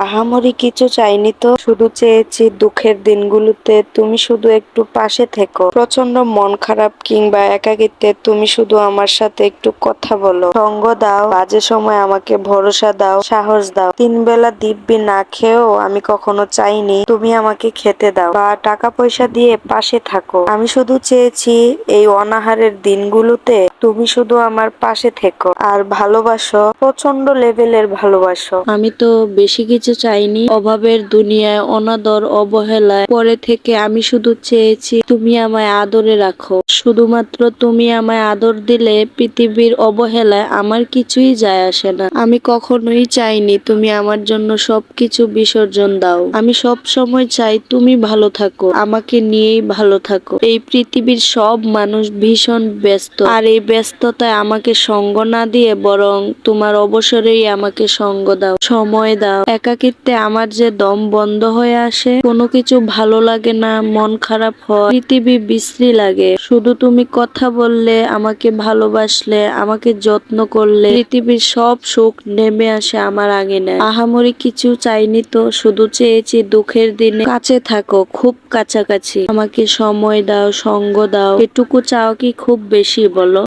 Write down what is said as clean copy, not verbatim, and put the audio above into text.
আহামরি কিছু চাইনি তো, শুধু চেয়েছি দুঃখের দিনগুলোতে তুমি শুধু একটু পাশে থেকো। প্রচন্ড মন খারাপ কিংবা একাকিত্বে তুমি শুধু আমার সাথে একটু কথা বলো, সঙ্গ দাও, বাজে সময় আমাকে ভরসা দাও, সাহস দাও। 3 বেলা দিব্যি না খেয়েও আমি কখনো চাইনি তুমি আমাকে খেতে দাও বা টাকা পয়সা দিয়ে পাশে থাকো। আমি শুধু চেয়েছি এই অনাহারের দিনগুলোতে তুমি শুধু আমার পাশে থেকো আর ভালোবাসো, প্রচন্ড লেভেলের ভালোবাসো। আমি তো বেশি কিছু চাইনি। অভাবের দুনিয়ায় অনাদর অবহেলায় পরে থেকে আমি শুধু চেয়েছি তুমি আমায় আদরে রাখো। শুধুমাত্র তুমি আমায় আদর দিলে পৃথিবীর অবহেলায় আমার কিছুই যায় আসে না। আমি কখনোই চাইনি তুমি আমার জন্য সবকিছু বিসর্জন দাও। আমি সব সময় চাই তুমি ভালো থাকো, আমাকে নিয়েই ভালো থাকো। এই পৃথিবীর সব মানুষ ভীষণ ব্যস্ত, আর এই ব্যস্ততায় আমাকে সঙ্গ না দিয়ে বরং তোমার অবসরেই আমাকে সঙ্গ দাও, সময় দাও। একাকিত্বে আমার যে দম বন্ধ হয়ে আসে, কোনো কিছু ভালো লাগে না, মন খারাপ হয়, পৃথিবী বিশ্রী লাগে। শুধু তুমি কথা বললে, আমাকে ভালোবাসলে, আমাকে যত্ন করলে পৃথিবীর সব সুখ নেমে আসে আমার আঙিনায়। আহামরি কিছু চাইনি তো, শুধু চেয়েছি দুঃখের দিনে কাছে থাকো, খুব কাছাকাছি। আমাকে সময় দাও, সঙ্গ দাও। এটুকু চাও কি খুব বেশি বলো?